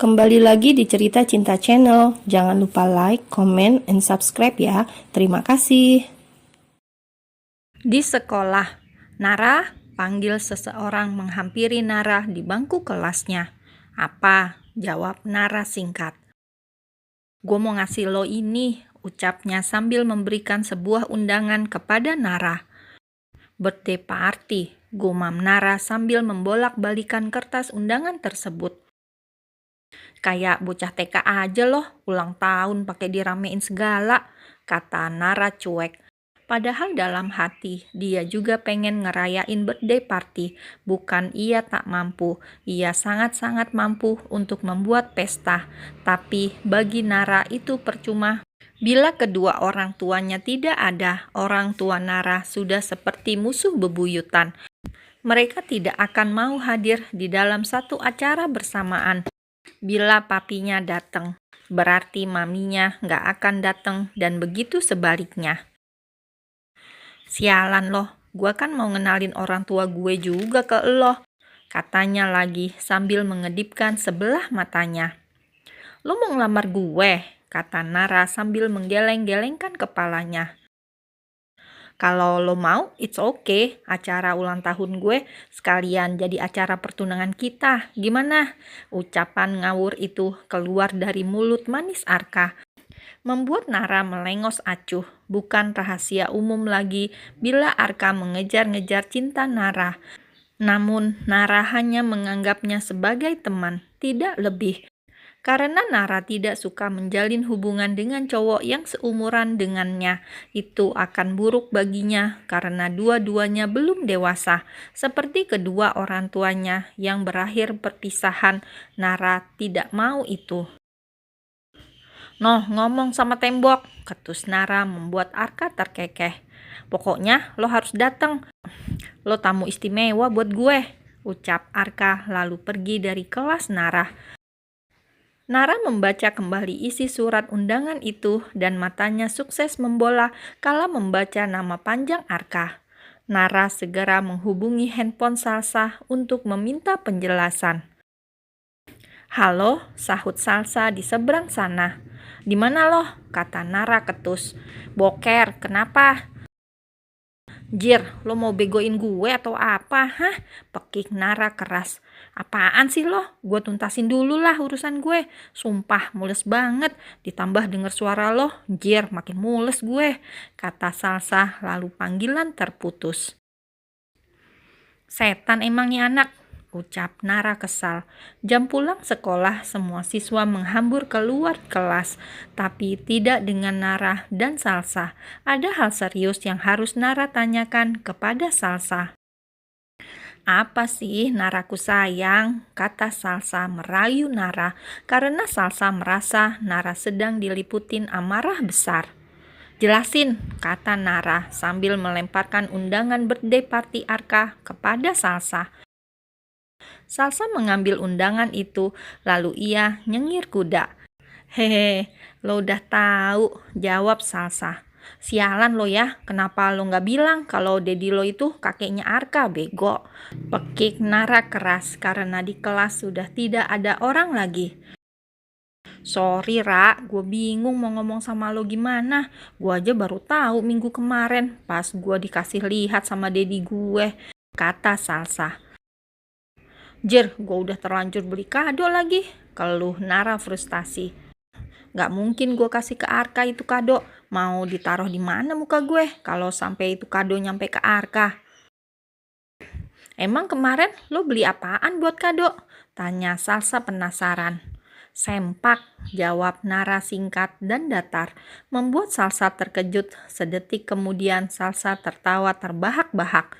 Kembali lagi di Cerita Cinta Channel. Jangan lupa like, comment, and subscribe ya. Terima kasih. Di sekolah, Nara panggil seseorang menghampiri Nara di bangku kelasnya. Apa? Jawab Nara singkat. Gue mau ngasih lo ini, ucapnya sambil memberikan sebuah undangan kepada Nara. Birthday party, gumam Nara sambil membolak-balikan kertas undangan tersebut. Kayak bocah TK aja loh, ulang tahun pakai diramein segala, kata Nara cuek. Padahal dalam hati, dia juga pengen ngerayain birthday party. Bukan ia tak mampu, ia sangat-sangat mampu untuk membuat pesta. Tapi bagi Nara itu percuma. Bila kedua orang tuanya tidak ada, orang tua Nara sudah seperti musuh bebuyutan. Mereka tidak akan mau hadir di dalam satu acara bersamaan. Bila papinya datang, berarti maminya nggak akan datang dan begitu sebaliknya. Sialan loh, gue kan mau ngenalin orang tua gue juga ke lo, katanya lagi sambil mengedipkan sebelah matanya. Lo mau ngelamar gue, kata Nara sambil menggeleng-gelengkan kepalanya. Kalau lo mau, it's okay. Acara ulang tahun gue sekalian jadi acara pertunangan kita. Gimana? Ucapan ngawur itu keluar dari mulut manis Arka. Membuat Nara melengos acuh. Bukan rahasia umum lagi bila Arka mengejar-ngejar cinta Nara. Namun Nara hanya menganggapnya sebagai teman, tidak lebih. Karena Nara tidak suka menjalin hubungan dengan cowok yang seumuran dengannya, itu akan buruk baginya karena dua-duanya belum dewasa. Seperti kedua orang tuanya yang berakhir perpisahan, Nara tidak mau itu. Noh, ngomong sama tembok, ketus Nara membuat Arka terkekeh. Pokoknya lo harus datang. Lo tamu istimewa buat gue, ucap Arka lalu pergi dari kelas Nara. Nara membaca kembali isi surat undangan itu dan matanya sukses membola kala membaca nama panjang Arka. Nara segera menghubungi handphone Salsa untuk meminta penjelasan. Halo, sahut Salsa di seberang sana. Di mana loh? Kata Nara ketus. Boker, kenapa? Jir, lo mau begoin gue atau apa? Hah? Pekik Nara keras. Apaan sih lo? Gue tuntasin dulu lah urusan gue. Sumpah, mules banget. Ditambah denger suara lo, jir, makin mules gue. Kata Salsa lalu panggilan terputus. Setan emang nih anak, ucap Nara kesal. Jam pulang sekolah semua siswa menghambur keluar kelas, tapi tidak dengan Nara dan Salsa. Ada hal serius yang harus Nara tanyakan kepada Salsa. Apa sih Naraku sayang, kata Salsa merayu Nara karena Salsa merasa Nara sedang diliputin amarah besar. Jelasin, kata Nara sambil melemparkan undangan birthday party Arka kepada Salsa. Salsa mengambil undangan itu, lalu ia nyengir kuda. Hehe, lo udah tahu, jawab Salsa. Sialan lo ya, kenapa lo nggak bilang kalau Dedi lo itu kakeknya Arka, bego. Pekik Nara keras karena di kelas sudah tidak ada orang lagi. Sorry Ra, gue bingung mau ngomong sama lo gimana. Gue aja baru tahu minggu kemarin pas gue dikasih lihat sama Dedi gue, kata Salsa. Jir, gue udah terlanjur beli kado lagi, keluh Nara frustasi. Gak mungkin gue kasih ke Arka itu kado. Mau ditaruh di mana muka gue kalau sampai itu kado nyampe ke Arka? Emang kemarin lo beli apaan buat kado? Tanya Salsa penasaran. Sempak, jawab Nara singkat dan datar, membuat Salsa terkejut. Sedetik kemudian Salsa tertawa terbahak-bahak.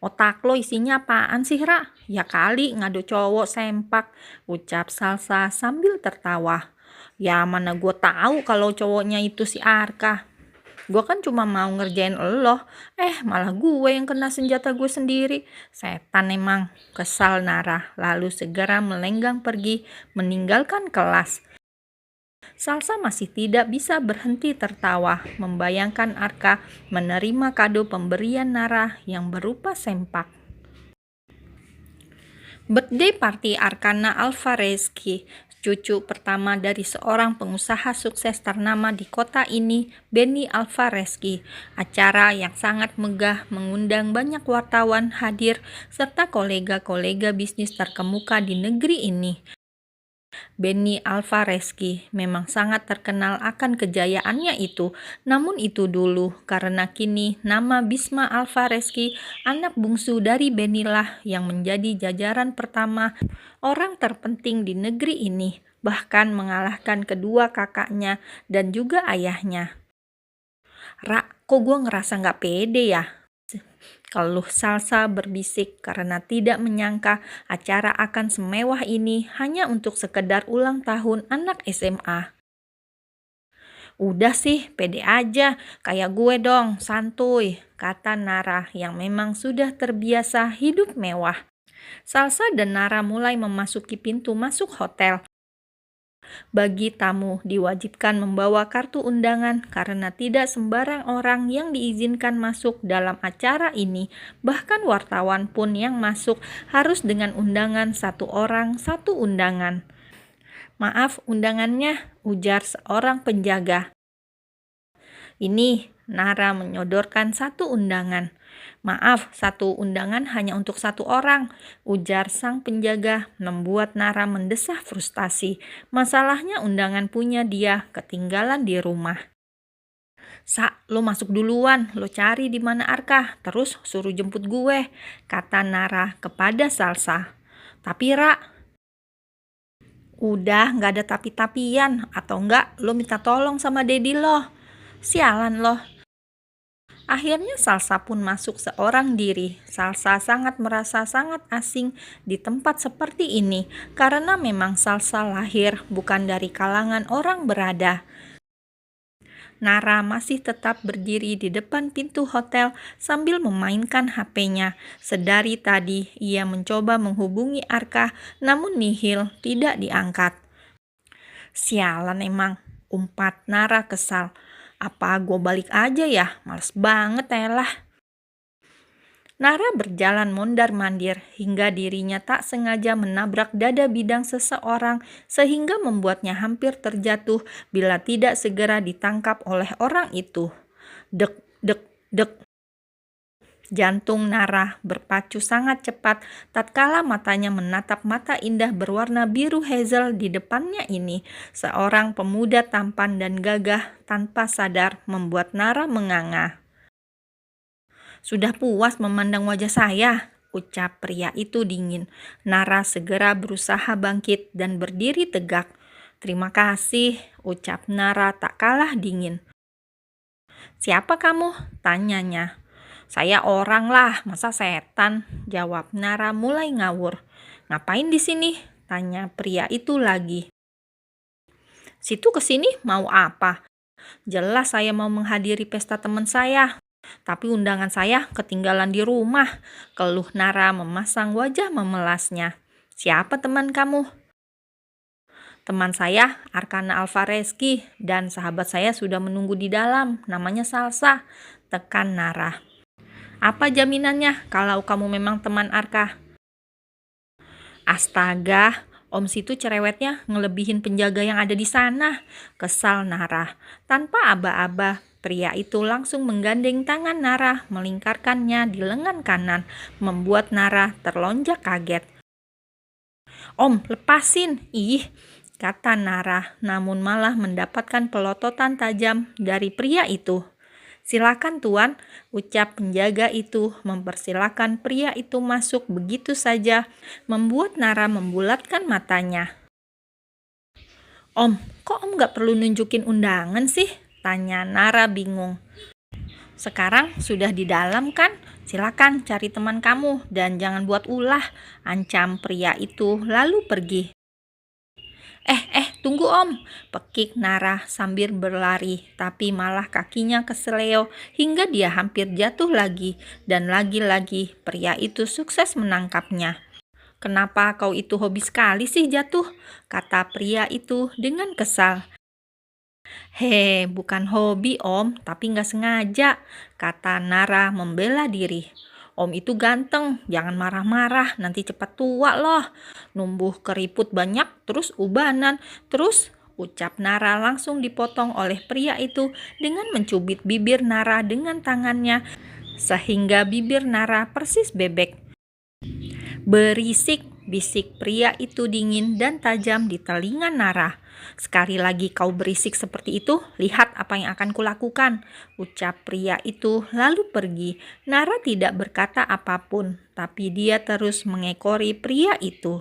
Otak lo isinya apaan sih, Ra? Ya kali ngadu cowok sempak, ucap Salsa sambil tertawa. Ya mana gue tahu kalau cowoknya itu si Arka. Gue kan cuma mau ngerjain lo, malah gue yang kena senjata gue sendiri. Setan emang, kesal Nara, lalu segera melenggang pergi meninggalkan kelas. Salsa masih tidak bisa berhenti tertawa, membayangkan Arka menerima kado pemberian Nara yang berupa sempak. Birthday party Arkana Alvarezki, cucu pertama dari seorang pengusaha sukses ternama di kota ini, Benny Alvarezki. Acara yang sangat megah mengundang banyak wartawan hadir serta kolega-kolega bisnis terkemuka di negeri ini. Benny Alvarezki memang sangat terkenal akan kejayaannya itu, namun itu dulu karena kini nama Bisma Alvarezki, anak bungsu dari Benny lah yang menjadi jajaran pertama orang terpenting di negeri ini, bahkan mengalahkan kedua kakaknya dan juga ayahnya. Kok gue ngerasa nggak pede ya? Keluh Salsa berbisik karena tidak menyangka acara akan semewah ini hanya untuk sekedar ulang tahun anak SMA. Udah sih, pede aja, kayak gue dong, santuy, kata Nara yang memang sudah terbiasa hidup mewah. Salsa dan Nara mulai memasuki pintu masuk hotel. Bagi tamu diwajibkan membawa kartu undangan karena tidak sembarang orang yang diizinkan masuk dalam acara ini. Bahkan wartawan pun yang masuk harus dengan undangan satu orang satu undangan. Maaf undangannya, ujar seorang penjaga. Ini, Nara menyodorkan satu undangan. Maaf, satu undangan hanya untuk satu orang, ujar sang penjaga, membuat Nara mendesah frustasi. Masalahnya undangan punya dia ketinggalan di rumah. Lo masuk duluan, lo cari di mana Arka, terus suruh jemput gue, kata Nara kepada Salsa. Tapi udah gak ada tapi-tapian, atau enggak lo minta tolong sama Dedi lo. Sialan lo. Akhirnya Salsa pun masuk seorang diri. Salsa sangat merasa sangat asing di tempat seperti ini karena memang Salsa lahir bukan dari kalangan orang berada. Nara masih tetap berdiri di depan pintu hotel sambil memainkan HP-nya. Sedari tadi ia mencoba menghubungi Arka namun nihil, tidak diangkat. Sialan emang, umpat Nara kesal. Apa gue balik aja ya? Males banget elah. Nara berjalan mondar-mandir hingga dirinya tak sengaja menabrak dada bidang seseorang sehingga membuatnya hampir terjatuh bila tidak segera ditangkap oleh orang itu. Dek, dek, dek. Jantung Nara berpacu sangat cepat tatkala matanya menatap mata indah berwarna biru hazel di depannya ini. Seorang pemuda tampan dan gagah tanpa sadar membuat Nara menganga. Sudah puas memandang wajah saya, ucap pria itu dingin. Nara segera berusaha bangkit dan berdiri tegak. Terima kasih, ucap Nara tak kalah dingin. Siapa kamu? Tanyanya. Saya orang lah, masa setan? Jawab Nara mulai ngawur. Ngapain di sini? Tanya pria itu lagi. Situ kesini mau apa? Jelas saya mau menghadiri pesta teman saya. Tapi undangan saya ketinggalan di rumah. Keluh Nara memasang wajah memelasnya. Siapa teman kamu? Teman saya, Arkana Alvarezki, dan sahabat saya sudah menunggu di dalam. Namanya Salsa. Tekan Nara. Apa jaminannya kalau kamu memang teman Arka? Astaga, Om situ cerewetnya ngelebihin penjaga yang ada di sana. Kesal Nara. Tanpa aba-aba, pria itu langsung menggandeng tangan Nara, melingkarkannya di lengan kanan, membuat Nara terlonjak kaget. Om, lepasin. Ih, kata Nara, namun malah mendapatkan pelototan tajam dari pria itu. Silakan tuan, ucap penjaga itu mempersilakan pria itu masuk begitu saja, membuat Nara membulatkan matanya. Om, kok om gak perlu nunjukin undangan sih? Tanya Nara bingung. Sekarang sudah di dalam kan? Silakan cari teman kamu dan jangan buat ulah, ancam pria itu lalu pergi. Tunggu om, pekik Nara sambil berlari, tapi malah kakinya keseleo hingga dia hampir jatuh lagi, dan lagi-lagi pria itu sukses menangkapnya. Kenapa kau itu hobi sekali sih jatuh? Kata pria itu dengan kesal. Bukan hobi om, tapi gak sengaja, kata Nara membela diri. Om itu ganteng, jangan marah-marah, nanti cepat tua loh. Numbuh keriput banyak, terus ubanan, terus ucap Nara langsung dipotong oleh pria itu dengan mencubit bibir Nara dengan tangannya sehingga bibir Nara persis bebek. Berisik, bisik pria itu dingin dan tajam di telinga Nara. Sekali lagi kau berisik seperti itu, lihat apa yang akan kulakukan, ucap pria itu lalu pergi. Nara tidak berkata apapun, tapi dia terus mengekori pria itu.